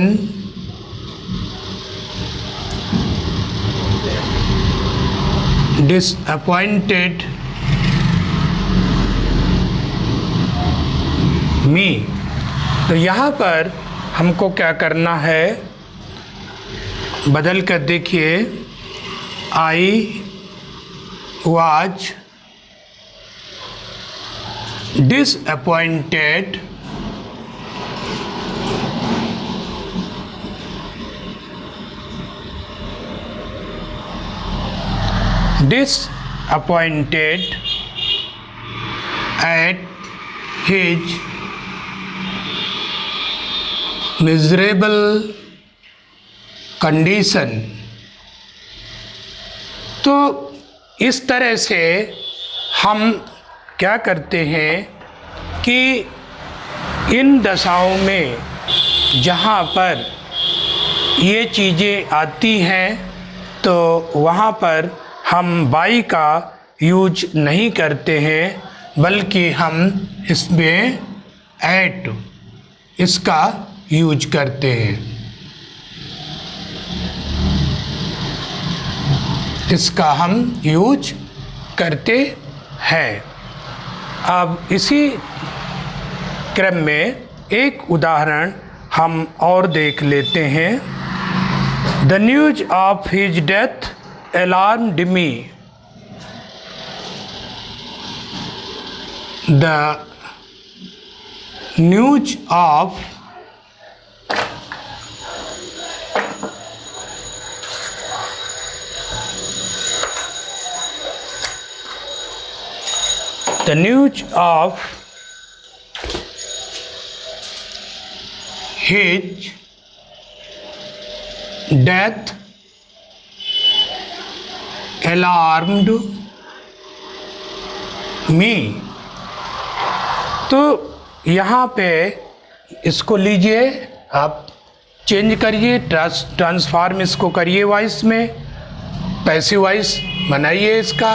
disappointed me। तो यहाँ पर हमको क्या करना है, बदल कर देखिए, I was disappointed at his miserable condition। तो इस तरह से हम क्या करते हैं कि इन दशाओं में जहाँ पर ये चीज़ें आती हैं तो वहाँ पर हम बाई का यूज नहीं करते हैं, बल्कि हम इसमें एट इसका यूज करते हैं, इसका हम यूज करते हैं। अब इसी क्रम में एक उदाहरण हम और देख लेते हैं। The news of his death alarmed me। The news of The news of his death alarmed me। तो यहाँ पे इसको लीजिए, आप चेंज करिए, ट्रांसफॉर्म इसको करिए वॉइस में, पैसिव वॉइस बनाइए इसका।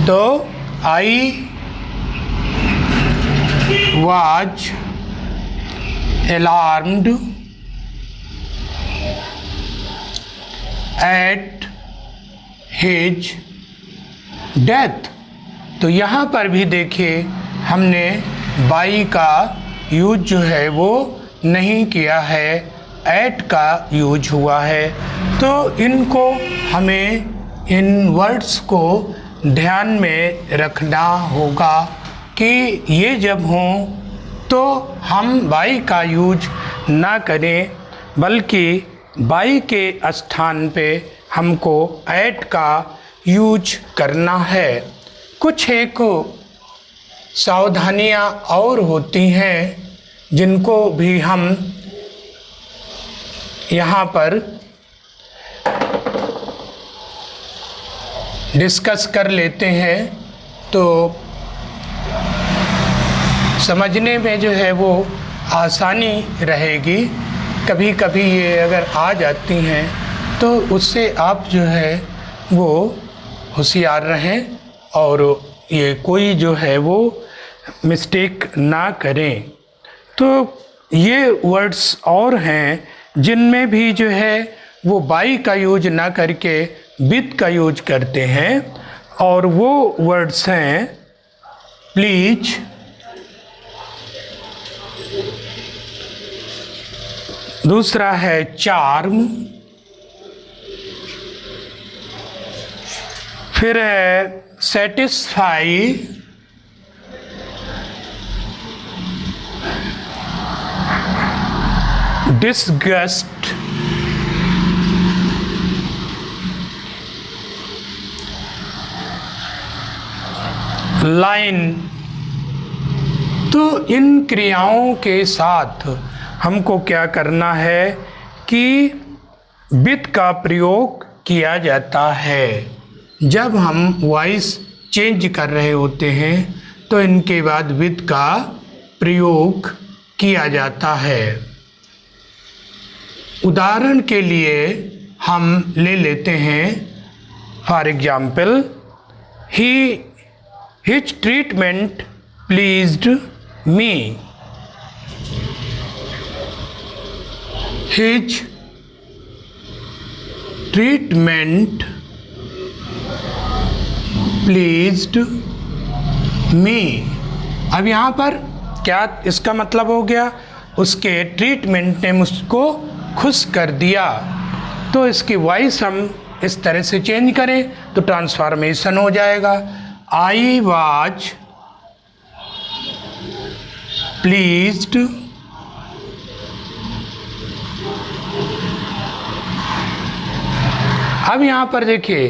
तो I was alarmed at his death। तो यहाँ पर भी देखिए हमने बाई का यूज जो है वो नहीं किया है, एट का यूज हुआ है। तो इनको हमें इन वर्ड्स को ध्यान में रखना होगा कि ये जब हों तो हम बाई का यूज ना करें, बल्कि बाई के स्थान पे हमको एट का यूज करना है। कुछ एक सावधानियाँ और होती हैं जिनको भी हम यहाँ पर डिस्कस कर लेते हैं, तो समझने में जो है वो आसानी रहेगी। कभी कभी ये अगर आ जाती हैं तो उससे आप जो है वो होशियार रहें और ये कोई जो है वो मिस्टेक ना करें। तो ये वर्ड्स और हैं जिनमें भी जो है वो बाई का यूज ना करके विद का यूज करते हैं, और वो वर्ड्स हैं प्लीज, दूसरा है चार्म, फिर है सेटिस्फाई, डिसगस्ट, लाइन। तो इन क्रियाओं के साथ हमको क्या करना है कि विद का प्रयोग किया जाता है। जब हम वॉइस चेंज कर रहे होते हैं तो इनके बाद विद का प्रयोग किया जाता है। उदाहरण के लिए हम ले लेते हैं, for example, his treatment pleased me. His treatment pleased me. अब यहाँ पर क्या इसका मतलब हो गया, उसके ट्रीटमेंट ने मुझको खुश कर दिया। तो इसकी वॉइस हम इस तरह से चेंज करें तो ट्रांसफॉर्मेशन हो जाएगा, आई वाज प्लीज्ड अब यहाँ पर देखिए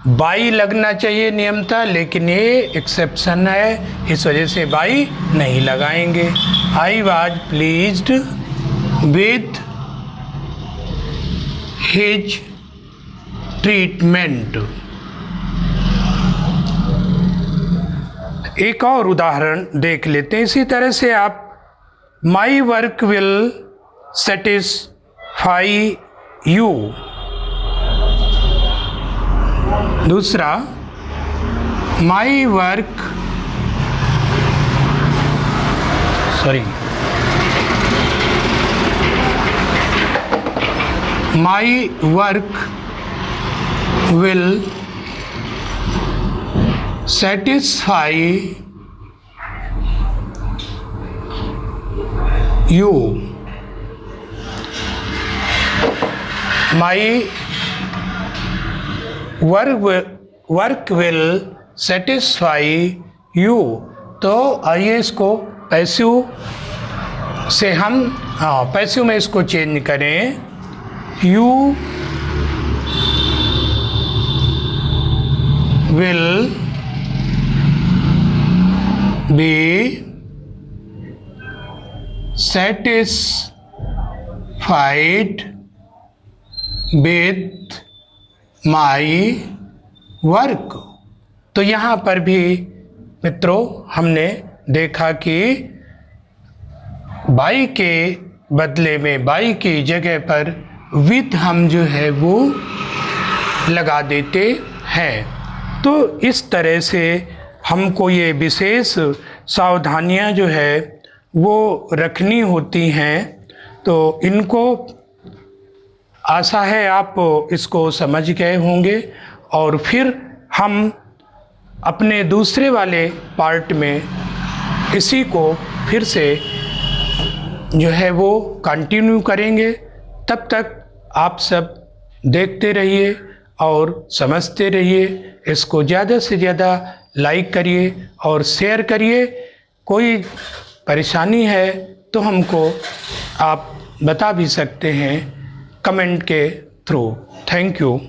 बाई लगना चाहिए नियमतः, लेकिन ये एक्सेप्शन है, इस वजह से बाई नहीं लगाएंगे। I was pleased with his treatment. एक और उदाहरण देख लेते हैं इसी तरह से आप, my work will satisfy you. दूसरा, my work will satisfy you। My work will satisfy you। तो आइए इसको पैसिव से हम पैसिव में इसको चेंज करें, you will be satisfied with my work। तो यहाँ पर भी मित्रों हमने देखा कि बाई के बदले में बाई की जगह पर विथ हम जो है वो लगा देते हैं। तो इस तरह से हमको ये विशेष सावधानियाँ जो है वो रखनी होती हैं। तो इनको आशा है आप इसको समझ गए होंगे और फिर हम अपने दूसरे वाले पार्ट में इसी को फिर से जो है वो कंटिन्यू करेंगे। तब तक आप सब देखते रहिए और समझते रहिए। इसको ज़्यादा से ज़्यादा लाइक करिए और शेयर करिए। कोई परेशानी है तो हमको आप बता भी सकते हैं कमेंट के थ्रू। Thank you.